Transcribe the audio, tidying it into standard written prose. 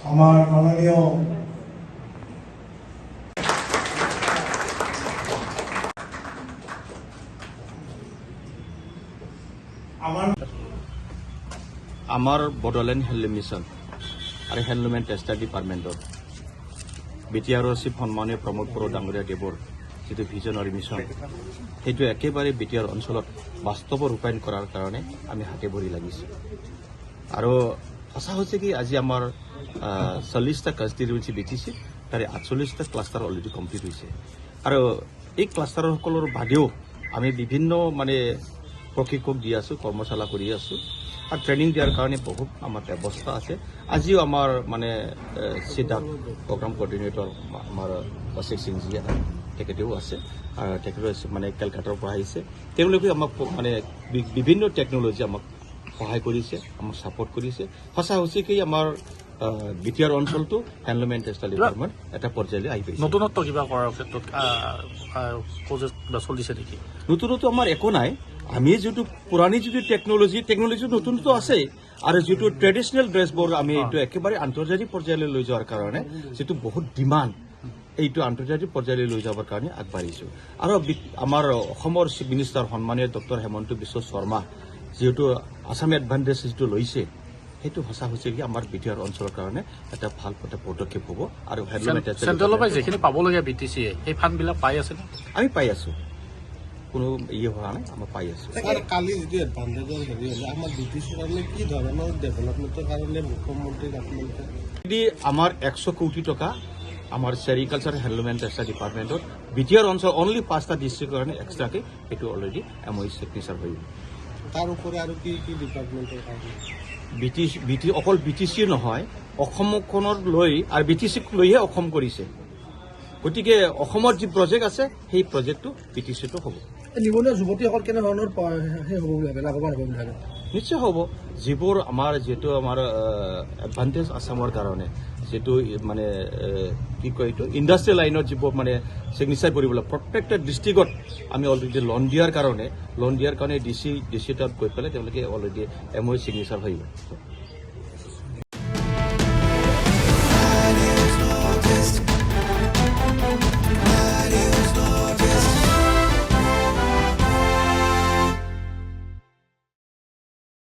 আমাৰ মাননীয় আমাৰ বড়োলেণ্ড হেণ্ডলুম মিছন আৰু হেণ্ডলুম এণ্ড টেক্সটাইল ডিপাৰ্টমেণ্টৰ বিটিআৰৰ চিফ সন্মানীয় প্ৰমোদ বড়ো ডাঙৰীয়া দেৱৰ যিটো ভিজনাৰী মিছন সেইটো একেবাৰে বিটিআৰ অঞ্চলত বাস্তৱ ৰূপায়ণ কৰাৰ কাৰণে আমি হাতে ভৰি লাগিছোঁ। আৰু সঁচা হৈছে কি আজি আমাৰ 40টা কনষ্টিটুৱেঞ্চি বিটিচি তাৰে 48টা ক্লাষ্টাৰ অলৰেডি কমপ্লিট হৈছে। আৰু এই ক্লাষ্টাৰসকলৰ বাদেও আমি বিভিন্ন প্ৰশিক্ষক দি আছোঁ, কৰ্মশালা কৰি আছোঁ আৰু ট্ৰেইনিং দিয়াৰ কাৰণে বহুত আমাৰ ব্যৱস্থা আছে। আজিও আমাৰ চিডাক প্ৰগ্ৰাম কোঅৰ্ডিনেটৰ আমাৰ অশিক সিংজী তেখেতেও আছে আৰু তেখেতে কেলকাতাৰ পৰা আহিছে। তেওঁলোকে আমাক বিভিন্ন টেকনলজি আমাক সহায় কৰিছে, আমাক ছাপোৰ্ট কৰিছে। সঁচা হৈছে কি আমাৰ বিটিআৰ অঞ্চলটো হেণ্ডলুম এণ্ড টেক্সটাইল ডিপাৰ্টমেণ্ট এটা পৰ্যায়লৈ আহি পাইছে। নতুনত্ব কিবা কৰাৰ ক্ষেত্ৰত প্ৰজেক্ট চলিছে নেকি? নতুনত্ব আমাৰ একো নাই। আমি যিটো পুৰণি যিটো টেকনলজি নতুনত্ব আছে আৰু যিটো ট্ৰেডিশ্যনেল ড্ৰেছবোৰ আমি এইটো একেবাৰে আন্তৰ্জাতিক পৰ্যায়লৈ লৈ যোৱাৰ কাৰণে যিটো বহুত ডিমাণ্ড এইটো আন্তৰ্জাতিক পৰ্যায়লৈ লৈ যাবৰ কাৰণে আগবাঢ়িছোঁ। আৰু আমাৰ অসমৰ চিফ মিনিষ্টাৰ সন্মানীয় ডক্টৰ হেমন্ত বিশ্ব শৰ্মা যিহেতু আছাম এডভান্টেজ যিটো লৈছে সেইটো সঁচা হৈছে কি আমাৰ বিটিআৰ অঞ্চলৰ কাৰণে এটা ভাল পদক্ষেপ হ'ব। আৰু চেণ্ট্ৰেলৰ পৰা যিখিনি পাবলগীয়া বিটিচিয়ে সেই ফাণ্ডবিলাক পাই আছে আমি পাই আছোঁ, কোনো হোৱা নাই, আমাৰ পাই আছোঁ। কালি যিটো এডভান্টেজৰ হেৰি হ'লে আমাৰ বিটিচিৰ কাৰণে কি ধৰণৰ ডেভেলপমেণ্টৰ কাৰণে মুখ্যমন্ত্ৰী আমাৰ 100 কোটি টকা আমাৰ চেৰিকালচাৰ হেণ্ডলুম এণ্ড টেক্সটাইল ডিপাৰ্টমেণ্টত বিটিআৰ অঞ্চল অনলি 5টা ডিষ্ট্ৰিক্টৰ কাৰণে এক্সট্ৰাকৈ সেইটো অলৰেডি MOU চিগনেচাৰ হৈ গ'ল। তাৰ উপৰি আৰু কি কি ডিপাৰ্টমেণ্টৰ কাৰণে অকল বিটিচি নহয়, অসমখনৰ লৈ আৰু বিটিচিক লৈহে অসম কৰিছে। গতিকে অসমৰ যি প্ৰজেক্ট আছে সেই প্ৰজেক্টটো বিটিচিটো হ'ব। নিবনুৱা যুৱতীসকল কেনেধৰণৰ হ'ব বুলি ভাবে, লাভৱান হ'ব বুলি ভাবে? নিশ্চয় হ'ব। যিবোৰ যিহেতু আমাৰ এডভান্টেজ আছামৰ কাৰণে যিটো কি কয় এইটো ইণ্ডাষ্ট্ৰিয়েল লাইনত যিবোৰ চিগনেচাৰ কৰিবলৈ প্ৰত্যেকটা ডিষ্ট্ৰিক্টত আমি অলৰেডি লোন দিয়াৰ কাৰণে DC তাত গৈ পেলাই তেওঁলোকে অলৰেডি MOU চিগনেচাৰ হৈ গ'ল।